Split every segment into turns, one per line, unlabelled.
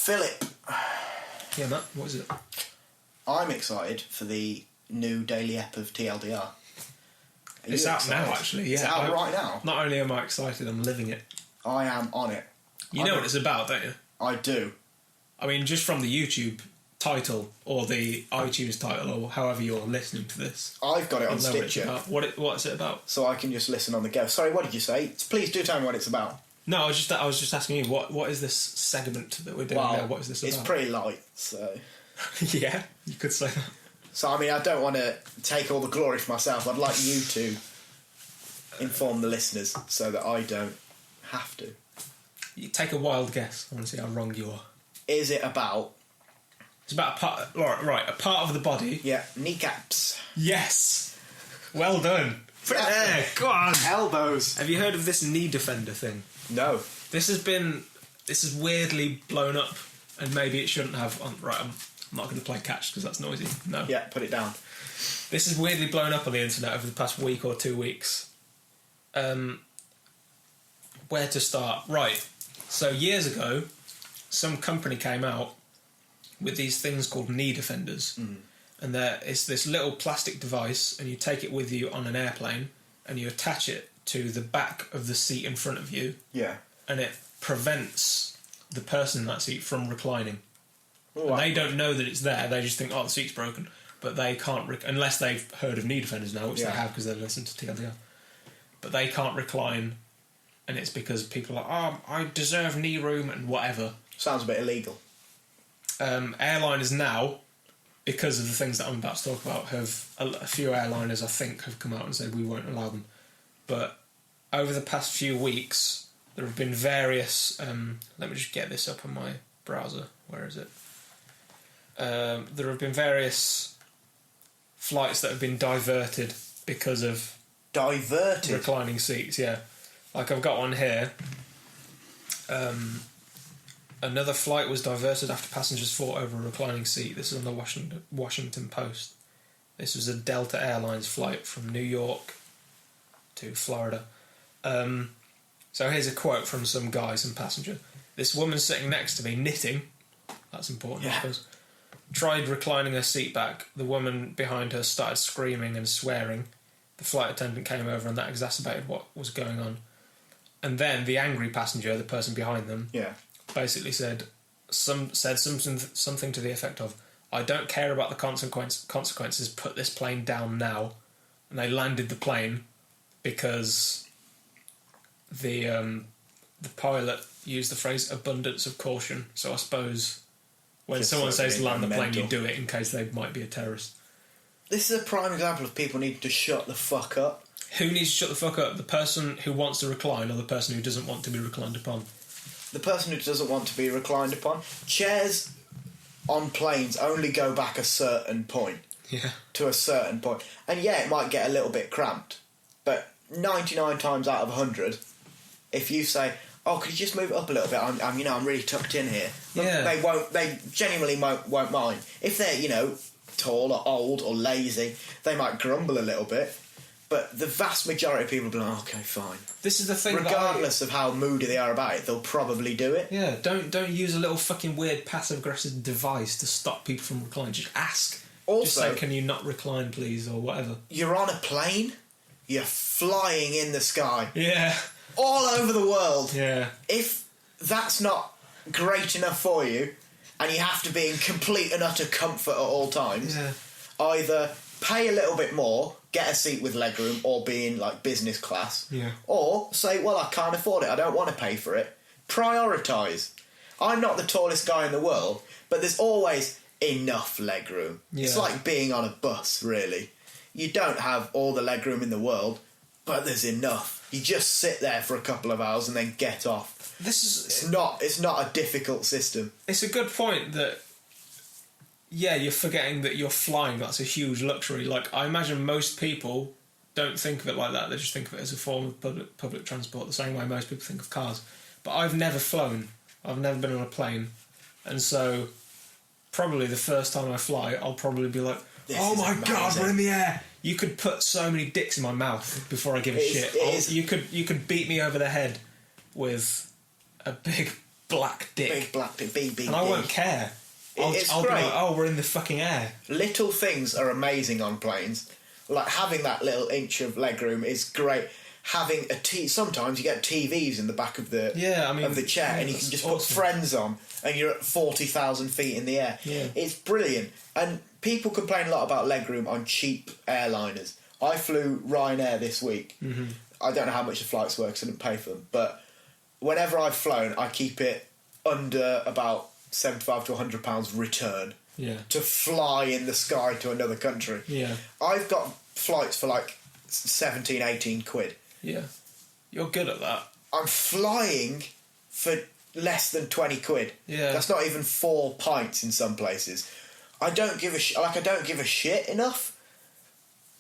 Philip.
Yeah, Matt, what is it?
I'm excited for the new daily ep of TLDR.
It's out now, actually. Yeah,
it's out right now.
Not only am I excited, I'm living it.
I am on it.
You know what it's about, don't you?
I do.
I mean, just from the YouTube title or the iTunes title or however you're listening to this.
I've got it on Stitcher.
What's it about?
So I can just listen on the go. Sorry, what did you say? Please do tell me what it's about.
No, I was just asking you, what is this segment that we're doing now? What is this about?
It's pretty light, so...
Yeah, you could say that.
So, I mean, I don't want to take all the glory for myself. I'd like you to inform the listeners so that I don't have to.
You take a wild guess. I want to see how wrong you are.
Is it about...
It's about a part... a part of the body.
Yeah, kneecaps.
Yes! Well done. Put it there, go on.
Elbows.
Have you heard of this knee defender thing?
No.
This is weirdly blown up, and maybe it shouldn't have... I'm not going to play catch because that's noisy. No.
Yeah, put it down.
This is weirdly blown up on the internet over the past week or 2 weeks. Where to start? Right. So years ago, some company came out with these things called knee defenders. Mm. And it's this little plastic device, and you take it with you on an airplane, and you attach it to the back of the seat in front of you. Yeah. And it prevents the person in that seat from reclining. Oh, and they don't know that it's there. They just think, the seat's broken. But they can't... unless they've heard of knee defenders now, which they have because they listen to TLDR. But they can't recline, and it's because people are I deserve knee room and whatever.
Sounds a bit illegal.
Airliners now, because of the things that I'm about to talk about, a few airliners, I think, have come out and said we won't allow them. But over the past few weeks, there have been various... let me just get this up on my browser. Where is it? There have been various flights that have been diverted because of...
Diverted?
Reclining seats, yeah. Like, I've got one here. Another flight was diverted after passengers fought over a reclining seat. This is on the Washington Post. This was a Delta Airlines flight from New York to Florida. So here's a quote from some passenger. This woman sitting next to me, knitting, that's important, I suppose, tried reclining her seat back. The woman behind her started screaming and swearing. The flight attendant came over and that exacerbated what was going on. And then the angry passenger, the person behind them, basically said something to the effect of, I don't care about the consequences, put this plane down now. And they landed the plane because the pilot used the phrase abundance of caution. So I suppose when someone says land the plane, you do it in case they might be a terrorist.
This is a prime example of people needing to shut the fuck up.
Who needs to shut the fuck up? The person who wants to recline or the person who doesn't want to be reclined upon?
The person who doesn't want to be reclined upon. Chairs on planes only go back a certain point. Yeah. To a certain point. And yeah, it might get a little bit cramped. But 99 times out of 100, if you say, could you just move it up a little bit? I'm really tucked in here. Yeah. They genuinely won't mind. If they're, tall or old or lazy, they might grumble a little bit. But the vast majority of people will be like, okay, fine.
This is the thing.
Regardless of how moody they are about it, they'll probably do it.
Yeah, don't use a little fucking weird passive-aggressive device to stop people from reclining. Just ask. Also, just say, can you not recline, please, or whatever.
You're on a plane. You're flying in the sky.
Yeah.
All over the world.
Yeah.
If that's not great enough for you, and you have to be in complete and utter comfort at all times, either pay a little bit more, get a seat with legroom, or be in business class, or say, well, I can't afford it, I don't want to pay for it. Prioritise. I'm not the tallest guy in the world, but there's always enough legroom. Yeah. It's like being on a bus, really. You don't have all the legroom in the world, but there's enough. You just sit there for a couple of hours and then get off. It's not a difficult system.
It's a good point that, you're forgetting that you're flying. That's a huge luxury. I imagine most people don't think of it like that. They just think of it as a form of public transport, the same way most people think of cars. But I've never flown. I've never been on a plane. And so probably the first time I fly, I'll probably be like, oh my God, we're in the air. You could put so many dicks in my mouth before I give a shit. You could beat me over the head with a big black dick.
Big black dick, BBD.
And I won't care.
It's
I'll be
great.
like, oh, we're in the fucking air.
Little things are amazing on planes. Like having that little inch of legroom is great. Having sometimes you get TVs in the back of the of the chair, and you can just put Friends on, and you're at 40,000 feet in the air.
Yeah.
It's brilliant. And people complain a lot about legroom on cheap airliners. I flew Ryanair this week. Mm-hmm. I don't know how much the flights were because I didn't pay for them, but whenever I've flown, I keep it under about £75 to £100 return to fly in the sky to another country.
Yeah.
I've got flights for like 17, 18 quid.
Yeah. You're good at that.
I'm flying for less than 20 quid.
Yeah.
That's not even 4 pints in some places. I don't give a I don't give a shit enough.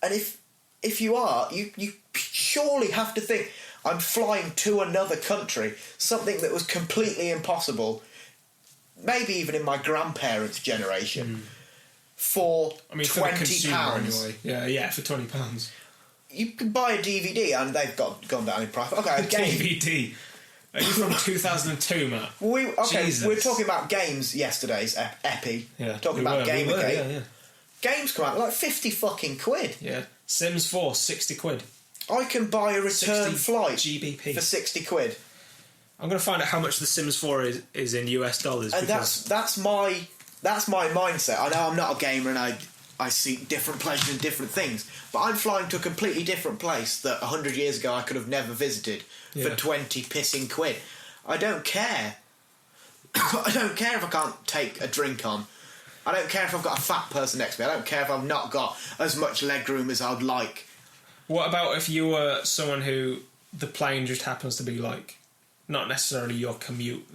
And if you are, you surely have to think, I'm flying to another country, something that was completely impossible, maybe even in my grandparents' generation, for £20.
Anyway. Yeah, for £20.
You can buy a DVD and they've gone down in price. Okay, a game.
DVD. Are you from 2002, Matt?
We
Jesus.
were talking about games yesterday's Epi.
Yeah,
talking about Gamergate.
Yeah.
Games come out like 50 fucking quid.
Yeah. Sims 4, 60 quid.
I can buy a return flight
GBP
for 60 quid.
I'm going to find out how much the Sims 4 is in US dollars.
And that's my mindset. I know I'm not a gamer and I seek different pleasures in different things, but I'm flying to a completely different place that 100 years ago I could have never visited for 20 pissing quid. I don't care. I don't care if I can't take a drink on. I don't care if I've got a fat person next to me. I don't care if I've not got as much legroom as I'd like.
What about if you were someone who the plane just happens to be like, not necessarily your commute,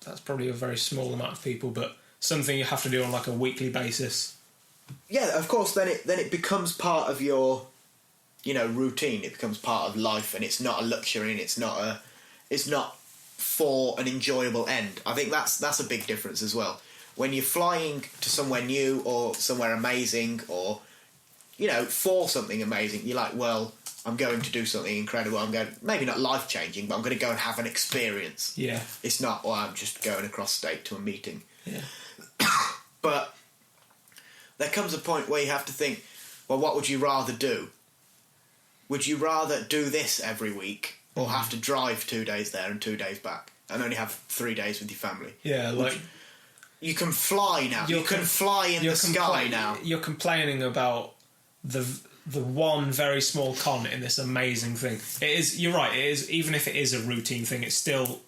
that's probably a very small amount of people, but something you have to do on like a weekly basis?
Yeah, of course. Then it becomes part of your, routine. It becomes part of life, and it's not a luxury, and it's not for an enjoyable end. I think that's a big difference as well. When you're flying to somewhere new or somewhere amazing, or for something amazing, you're like, well, I'm going to do something incredible. I'm going, maybe not life changing, but I'm going to go and have an experience.
Yeah,
it's not, well, I'm just going across state to a meeting.
Yeah,
but there comes a point where you have to think, well, what would you rather do? Would you rather do this every week or have to drive 2 days there and 2 days back and only have 3 days with your family?
Yeah,
you can fly now. You can fly in the sky now.
You're complaining about the one very small con in this amazing thing. It is. You're right. It is. Even if it is a routine thing, it's still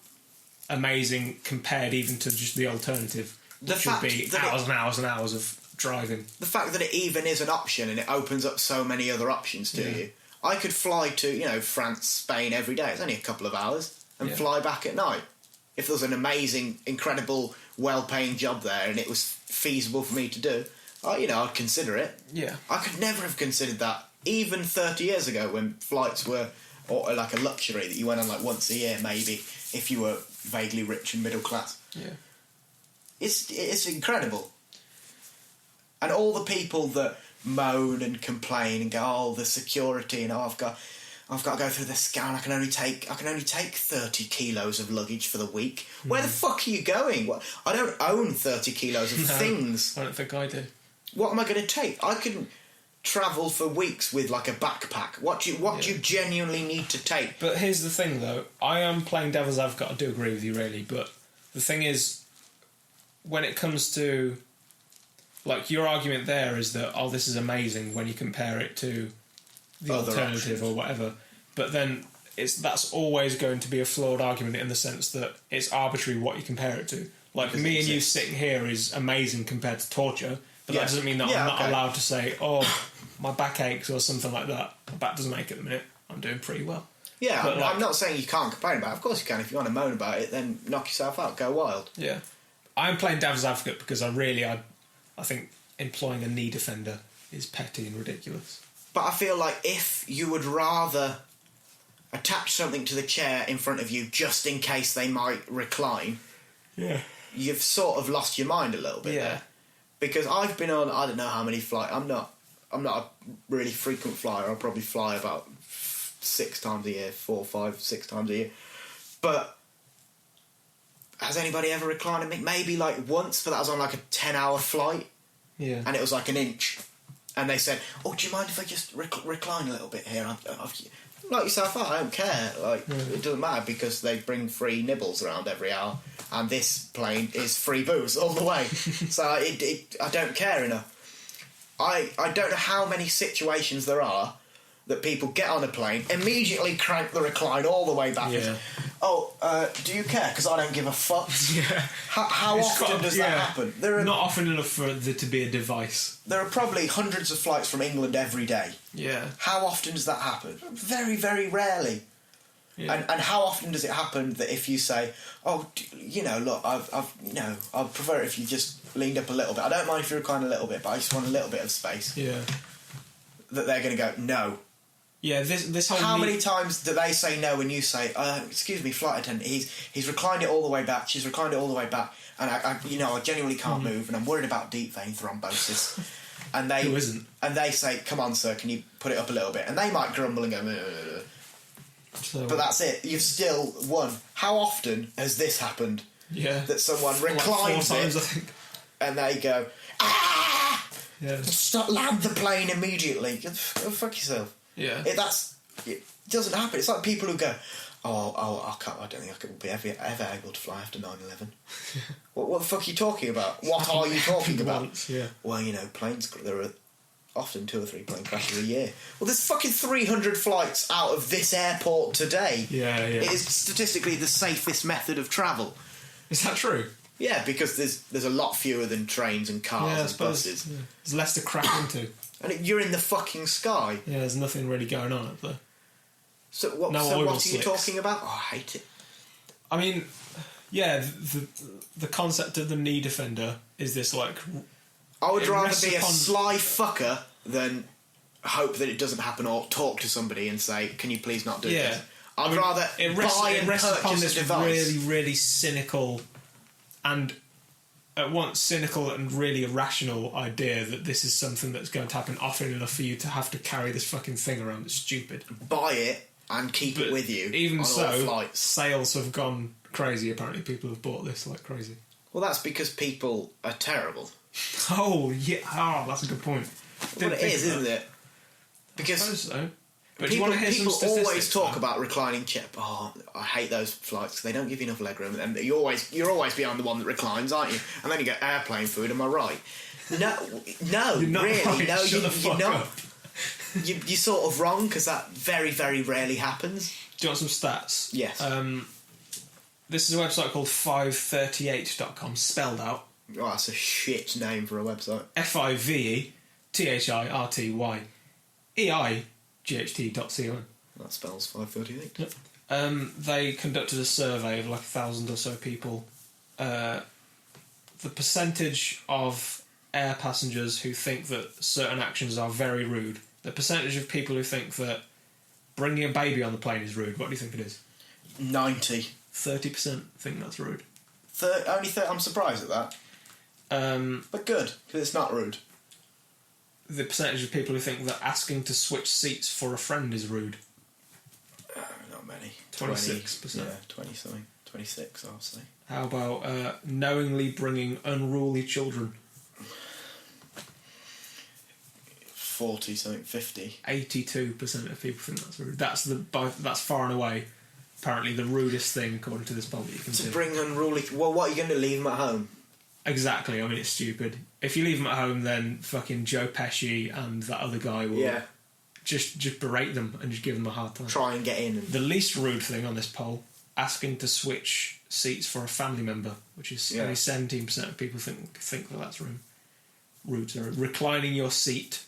amazing compared even to just the alternative, which would be hours and hours and hours of driving. The
fact that it even is an option and it opens up so many other options to you. I could fly to France, Spain every day. It's only a couple of hours and fly back at night. If there was an amazing, incredible, well-paying job there and it was feasible for me to do, I'd consider it.
Yeah.
I could never have considered that even 30 years ago when flights were like a luxury that you went on like once a year maybe if you were vaguely rich and middle class.
Yeah.
It's incredible. And all the people that moan and complain and go, oh, the security, and I've got to go through the scan. I can only take 30 kilos of luggage for the week. Where the fuck are you going? I don't own 30 kilos of things.
I don't think I do.
What am I going to take? I can travel for weeks with like a backpack. What do you genuinely need to take?
But here's the thing, though. I am playing devil's advocate. I do agree with you, really. But the thing is, when it comes to like your argument there is that this is amazing when you compare it to the
other
alternative
options
or whatever. But then that's always going to be a flawed argument in the sense that it's arbitrary what you compare it to. Like me and you sitting here is amazing compared to torture, but that doesn't mean that I'm not allowed to say, oh, my back aches or something like that. My back doesn't ache at the minute. I'm doing pretty well.
Yeah, I'm not saying you can't complain about it. Of course you can. If you want to moan about it, then knock yourself out. Go wild.
Yeah. I'm playing devil's advocate because I think employing a knee defender is petty and ridiculous.
But I feel like if you would rather attach something to the chair in front of you just in case they might recline, you've sort of lost your mind a little bit there. Because I've been on, I don't know how many flights. I'm not a really frequent flyer. I'll probably fly about 6 times a year, 4, 5, 6 times a year. But has anybody ever reclined me? Maybe like once, but that was on like a 10-hour flight.
Yeah.
And it was like an inch. And they said, "Oh, do you mind if I just recline a little bit here?" Like yourself, I don't care. Like it doesn't matter because they bring free nibbles around every hour, and this plane is free booze all the way. So I don't care enough. I don't know how many situations there are that people get on a plane, immediately crank the recline all the way back.
Yeah.
Oh, do you care? Because I don't give a fuck.
Yeah.
How often does that happen?
Not often enough for there to be a device.
There are probably hundreds of flights from England every day.
Yeah.
How often does that happen? Very, very rarely. Yeah. And how often does it happen that if you say, "Oh, look, I'd prefer it if you just leaned up a little bit. I don't mind if you recline a little bit, but I just want a little bit of space."
Yeah.
That they're going to go, "No."
Yeah, this whole...
How many times do they say no when you say, "Excuse me, flight attendant, he's reclined it all the way back, she's reclined it all the way back, and I genuinely can't move, and I'm worried about deep vein thrombosis." And they...
Who isn't?
And they say, "Come on, sir, can you put it up a little bit?" And they might grumble and go,
So,
but that's it. You've still won. How often has this happened?
Yeah.
That someone reclines
like 4 times,
it,
I think.
and they go, "Ah!
Yeah.
Stop! Land the plane immediately." Go fuck yourself.
Yeah.
It doesn't happen. It's like people who go, I don't think I will be ever able to fly after 9/11. What the fuck are you talking about? What are you talking about?
Once, yeah.
Well, planes, there are often 2 or 3 plane crashes a year. Well, there's fucking 300 flights out of this airport today.
Yeah.
It is statistically the safest method of travel.
Is that true?
Yeah, because there's a lot fewer than trains and cars and buses.
Yeah. There's less to crack into.
And you're in the fucking sky.
Yeah, there's nothing really going on up there.
So what are you talking about? Oh, I hate it.
I mean, yeah, the concept of the knee defender is this, like...
I would rather be a sly fucker than hope that it doesn't happen or talk to somebody and say, "Can you please not do this?" I'd rather buy and purchase a device.
Really, really cynical and at once cynical and really irrational idea that this is something that's going to happen often enough for you to have to carry this fucking thing around that's stupid.
Buy it and keep it with you.
Even
on
so,
all flights.
Sales have gone crazy. Apparently, people have bought this like crazy.
Well, that's because people are terrible.
Oh yeah, that's a good point.
Well, it is, isn't it? Because
I suppose so. But
people always talk
though?
about reclining chip. Oh, I hate those flights because they don't give you enough legroom, and you're always behind the one that reclines, aren't you? And then you get airplane food. Am I right? No,
You're not
really,
right.
no,
Shut the fuck
you're not.
up.
You're sort of wrong because that very, very rarely happens.
Do you want some stats?
Yes.
This is a website called 538.com, spelled out.
Oh, that's a shit name for a website.
FIVETHIRTYEIGHT.com.
That spells 538.
Yep. They conducted a survey of like 1,000 or so people. The percentage of air passengers who think that certain actions are very rude, the percentage of people who think that bringing a baby on the plane is rude, what do you think it is?
90.
30% think that's rude.
Only 30. I'm surprised at that. But good, because it's not rude.
The percentage of people who think that asking to switch seats for a friend is rude.
Not many.
26%.
Yeah, 20 something. 26, I'll say.
How about knowingly bringing unruly children?
40 something, 50.
82% of people think that's rude. That's far and away, apparently, the rudest thing according to this poll that you can do.
To bring unruly... Well, what are you going to leave them at home?
Exactly, I mean, it's stupid. If you leave them at home, then fucking Joe Pesci and that other guy will just berate them and just give them a hard time.
Try and get in.
The least rude thing on this poll, asking to switch seats for a family member, which is only 17% of people think that that's rude. So reclining your seat.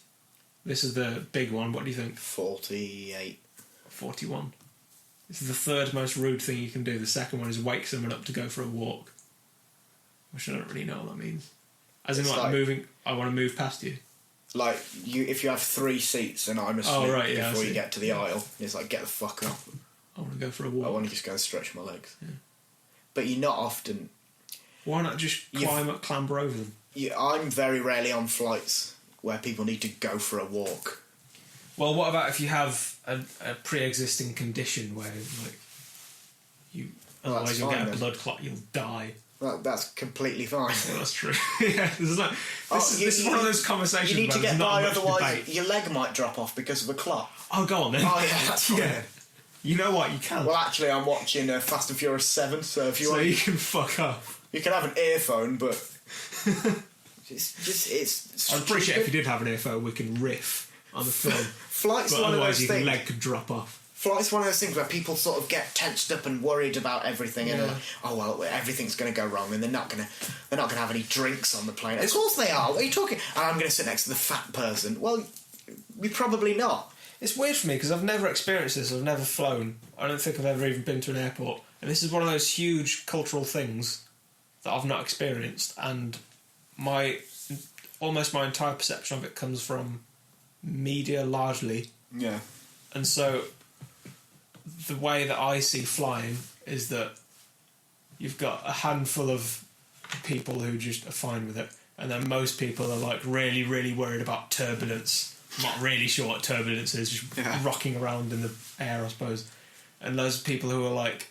This is the big one. What do you think?
48.
41. This is the third most rude thing you can do. The second one is wake someone up to go for a walk. Which I don't really know what that means. As in, like moving... I want to move past you.
Like, if you have 3 seats and I'm asleep before you get to the aisle, it's like, get the fuck up.
I want to go for a walk.
I want to just go and stretch my legs.
Yeah.
But you're not often...
Why not just clamber over them?
I'm very rarely on flights where people need to go for a walk.
Well, what about if you have a pre-existing condition where, like,
Well,
Otherwise, you'll get a
then.
blood clot. You'll die.
Well, that's completely fine.
Yeah, that's true. Yeah, this is one of those conversations.
You need to
where
get
there's not
by,
much
otherwise
debate.
your leg might drop off because of a clot.
Oh, go on then.
Oh yeah, that's fine.
Yeah. You know what? You can.
Well, actually, I'm watching Fast and Furious 7, so if you
so
want,
you can fuck up.
you can have an earphone, but it's.
I'd appreciate if you did have an earphone. We can riff on the film.
Flight's
But
one of
otherwise,
those
your
things.
leg could drop off.
Flight's one of those things where people sort of get tensed up and worried about everything, and
Yeah.
like, oh well, everything's going to go wrong, and they're not going to have any drinks on the plane. Of course they are. What are you talking? And I'm going to sit next to the fat person. Well, we probably not.
It's weird for me because I've never experienced this. I've never flown. I don't think I've ever even been to an airport. And this is one of those huge cultural things that I've not experienced. And almost my entire perception of it comes from media largely.
Yeah.
And so the way that I see flying is that you've got a handful of people who just are fine with it. And then most people are like really, really worried about turbulence. I'm not really sure what turbulence is, just rocking around in the air, I suppose. And those people who are like,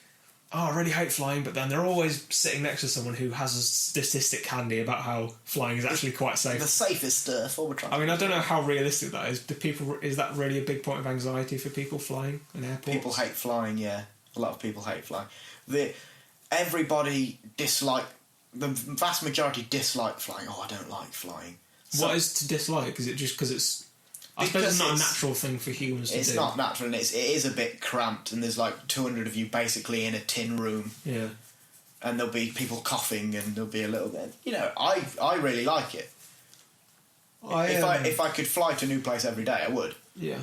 oh, I really hate flying, but then they're always sitting next to someone who has a statistic handy about how flying is actually quite safe.
The safest form of transport.
I mean, I don't know how realistic that is. Is that really a big point of anxiety for people flying in airports?
People hate flying, yeah. A lot of people hate flying. Everybody the vast majority dislike flying. Oh, I don't like flying.
What is to dislike? Is it just because it's... I suppose it's not a natural thing for humans to do.
It's not natural, and it is a bit cramped, and there's like 200 of you basically in a tin room.
Yeah.
And there'll be people coughing, and there'll be a little bit... You know, I really like it. If I could fly to a new place every day, I would.
Yeah.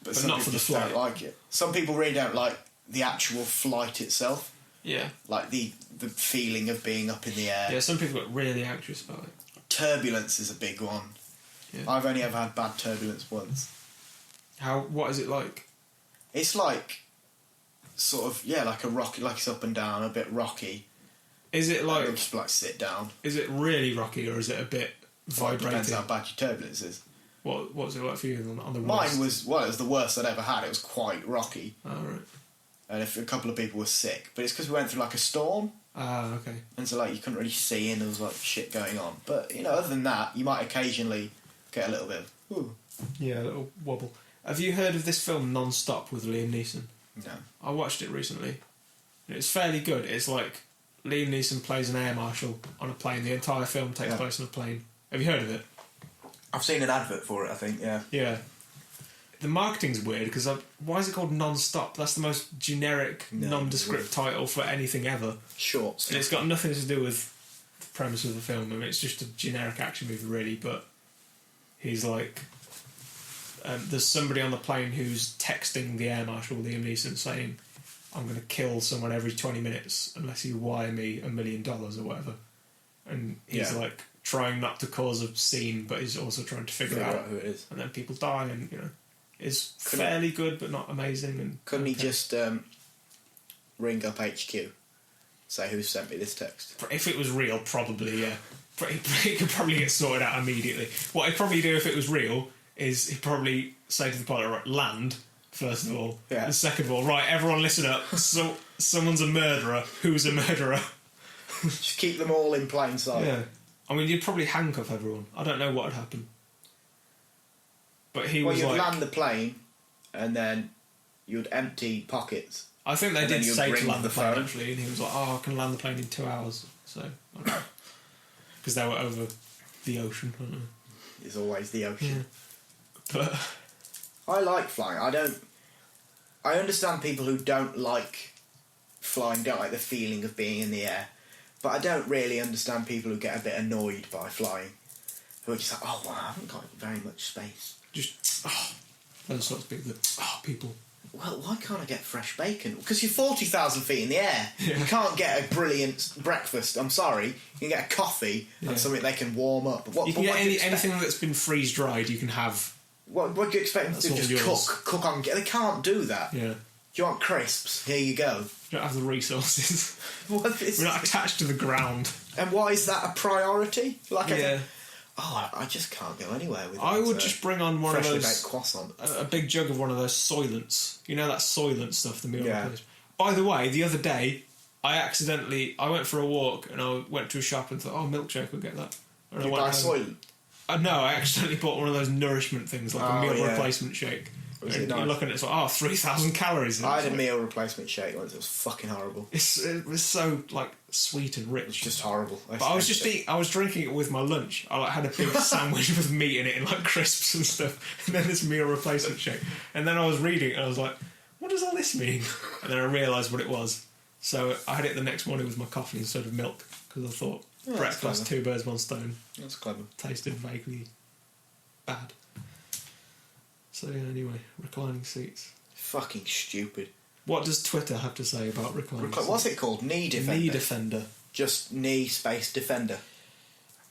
But some
not
people
for the
just
flight.
don't like it. Some people really don't like the actual flight itself.
Yeah.
Like the feeling of being up in the air.
Yeah, some people get really anxious about it.
Turbulence is a big one.
Yeah.
I've only ever had bad turbulence once.
What is it like?
It's like sort of like a rocky, like it's up and down, a bit rocky.
Is it like
just like sit down?
Is it really rocky or is it a bit vibrating?
Depends how bad your turbulence is.
What was it like for you on the worst?
Mine was it was the worst I'd ever had. It was quite rocky.
Oh right.
And a couple of people were sick, but it's because we went through like a storm.
Ah, okay.
And so like you couldn't really see, and there was like shit going on. But you know, other than that, you might occasionally get a little bit of ooh.
Yeah, a little wobble. Have you heard of this film Non-Stop with Liam Neeson?
No.
I watched it recently. It's fairly good. It's like Liam Neeson plays an air marshal on a plane. The entire film takes place on a plane. Have you heard of it?
I've seen an advert for it, I think, yeah.
Yeah. The marketing's weird because why is it called Non-Stop? That's the most generic, nondescript title for anything ever.
Shorts.
And it's got nothing to do with the premise of the film. I mean, it's just a generic action movie, really, but he's like... there's somebody on the plane who's texting the air marshal, Liam Neeson, saying, I'm going to kill someone every 20 minutes unless you wire me $1 million or whatever. And he's like trying not to cause a scene, but he's also trying to figure out
who it is.
And then people die, and you know, it's fairly good but not amazing. And
couldn't he just ring up HQ, say who sent me this text?
If it was real, probably it could probably get sorted out immediately. What he'd probably do if it was real is he'd probably say to the pilot, right, land first of all, and second of all, right, everyone listen up. So someone's a murderer. Who's a murderer?
Just keep them all in plain sight.
Yeah. I mean, you'd probably handcuff everyone. I don't know what would happen. But he was
you'd
like...
land the plane, and then you'd empty pockets.
I think they did say to land the plane,
phone.
actually, and he was like, I can land the plane in 2 hours. So, because they were over the ocean, I don't know.
It's always the ocean.
Yeah. But...
I like flying. I understand people who don't like flying, don't like the feeling of being in the air. But I don't really understand people who get a bit annoyed by flying. Who are just like, oh, well, I haven't got very much space.
Just, those sorts of people people.
Well, why can't I get fresh bacon? Because you're 40,000 feet in the air.
Yeah.
You can't get a brilliant breakfast. I'm sorry. You can get a coffee and something they can warm up.
You can get anything that's been freeze-dried, you can have.
What do you expect them to do? Just cook on... They can't do that.
Yeah.
Do you want crisps? Here you go.
You don't have the resources. We're
We're
not attached to the ground.
And why is that a priority? I just can't go anywhere with it.
I would just bring on one of those...
baked croissant.
A big jug of one of those Soylents. You know that Soylent stuff, the meal replacement? By the way, the other day, I went for a walk and I went to a shop and thought, oh, milkshake, I'll get that. And
Did you buy Soylent?
No, I accidentally bought one of those nourishment things, like a meal replacement shake.
Was
and
it nice?
you're looking at it, it's like, oh, 3,000 calories.
I had a meal replacement shake once. It was fucking horrible.
It was so, like, sweet and rich.
It was just horrible.
But I was drinking it with my lunch. I had a big sandwich with meat in it and like crisps and stuff, and then this meal replacement shake. And then I was reading it and I was like, what does all this mean? And then I realised what it was. So I had it the next morning with my coffee instead of milk, because I thought, breakfast, 2 birds, 1 stone.
That's clever.
Tasted vaguely bad. So yeah, anyway, reclining seats.
Fucking stupid.
What does Twitter have to say about reclining seats?
What's it called? Knee defender?
Knee defender.
Just knee space defender.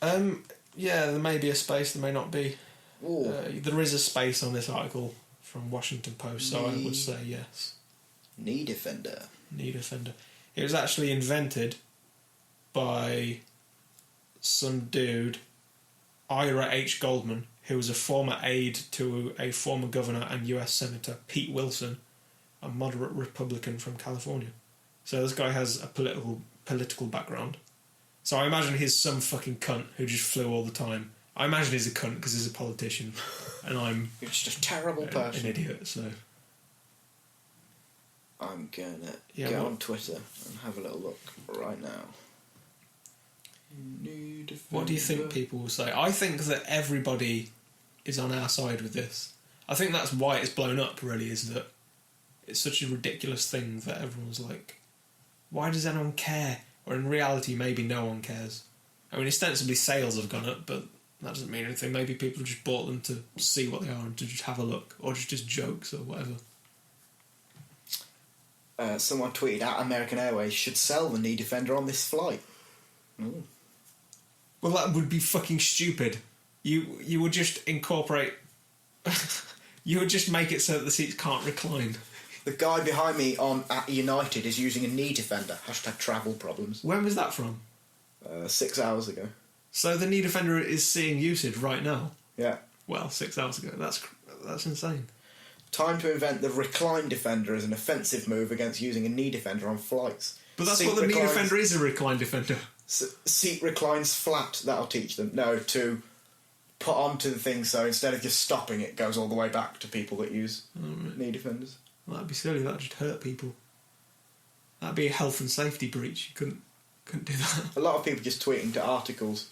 Yeah, there may be a space, there may not be. There is a space on this article from Washington Post, so I would say yes.
Knee defender.
Knee defender. It was actually invented by some dude, Ira H. Goldman, who was a former aide to a former governor and US Senator, Pete Wilson, a moderate Republican from California. So this guy has a political background. So I imagine he's some fucking cunt who just flew all the time. I imagine he's a cunt because he's a politician, and I'm
You're just a terrible person.
An idiot. So
I'm gonna go on Twitter and have a little look right now.
What do you think people will say? I think that everybody is on our side with this. I think that's why it's blown up, really, is that it's such a ridiculous thing that everyone's like, why does anyone care? Or in reality, maybe no one cares. I mean, ostensibly sales have gone up, but that doesn't mean anything. Maybe people just bought them to see what they are and to just have a look, or just jokes or whatever.
Someone tweeted out American Airways should sell the knee defender on this flight. Ooh.
Well, that would be fucking stupid. You would just incorporate... you would just make it so that the seats can't recline.
The guy behind me at United is using a knee defender. # travel problems.
When was that from?
6 hours ago.
So the knee defender is seeing usage right now?
Yeah.
Well, 6 hours ago. That's insane.
Time to invent the recline defender as an offensive move against using a knee defender on flights.
But that's what the knee defender is, a recline defender.
Seat reclines flat, that'll teach them. No, to put onto the thing so instead of just stopping it goes all the way back to people that use knee defenders.
Well, that'd be silly, that'd just hurt people. That'd be a health and safety breach. You couldn't do that.
A lot of people just tweeting to articles,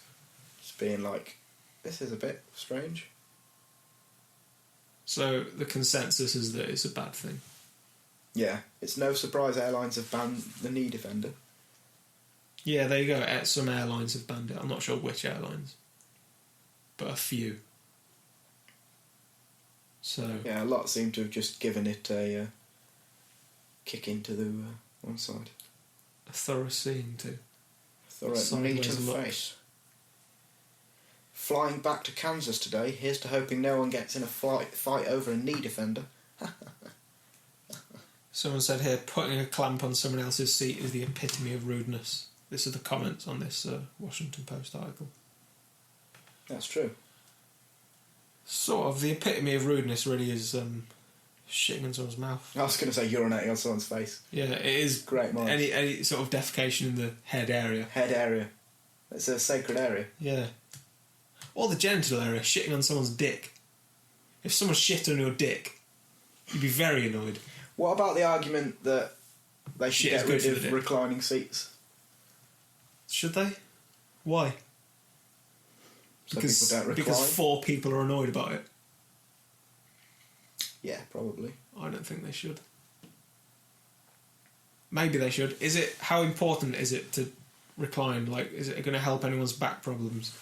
just being like, this is a bit strange.
So the consensus is that it's a bad thing.
Yeah, it's no surprise airlines have banned the knee defender.
Yeah, there you go. Some airlines have banned it. I'm not sure which airlines, but a few. So
yeah, a lot seem to have just given it a kick into the one side.
A thorough seeing to.
Thorough knee to the face. Flying back to Kansas today. Here's to hoping no one gets in a fight over a knee defender.
Someone said here, putting a clamp on someone else's seat is the epitome of rudeness. This are the comments on this Washington Post article.
That's true.
Sort of. The epitome of rudeness really is shitting in someone's mouth.
I was going to say urinating on someone's face.
Yeah, it is.
Great mind.
Any sort of defecation in the head area.
Head area. It's a sacred area.
Yeah. Or the genital area, shitting on someone's dick. If someone shit on your dick, you'd be very annoyed.
What about the argument that they should get rid of reclining seats?
Should they? Why?
So people don't recline?
Because 4 people are annoyed about it.
Yeah, probably.
I don't think they should. Maybe they should. How important is it to recline? Like, is it going to help anyone's back problems?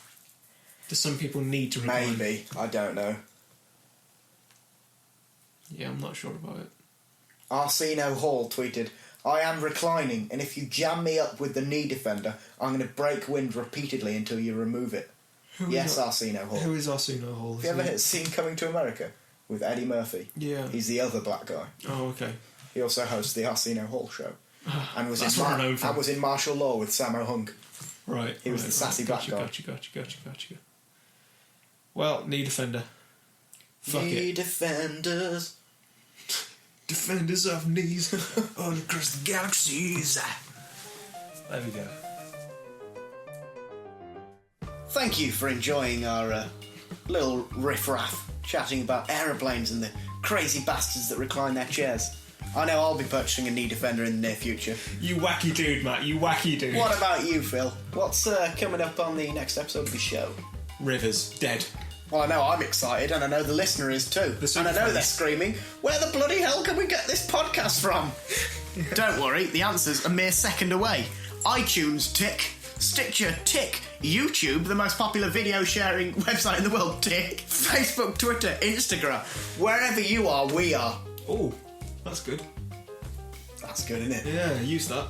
Do some people need to recline?
Maybe. I don't know.
Yeah, I'm not sure about it.
Arsino Hall tweeted, I am reclining, and if you jam me up with the knee defender, I'm going to break wind repeatedly until you remove it. Yes, Arsino Hall.
Who is Arsino Hall?
Have you ever seen Coming to America with Eddie Murphy?
Yeah.
He's the other black guy.
Oh, okay.
He also hosts the Arsino Hall show. And was in Martial Law with Sammo Hung.
Right.
He was the sassy black guy.
Gotcha. Well, knee defender. Fuck
knee
it.
defenders.
Defenders of knees all across the galaxies. There we go.
Thank you for enjoying our little riff-raff chatting about aeroplanes and the crazy bastards that recline their chairs. I know I'll be purchasing a knee defender in the near future.
You wacky dude, Matt, you wacky dude.
What about you, Phil? What's coming up on the next episode of the show?
Rivers, dead.
Well, I know I'm excited, and I know the listener is too. And I know they're screaming, where the bloody hell can we get this podcast from? Don't worry, the answer's a mere second away. iTunes, tick. Stitcher, tick. YouTube, the most popular video sharing website in the world, tick. Facebook, Twitter, Instagram. Wherever you are, we are.
Oh, that's good.
That's good, isn't it?
Yeah, use that.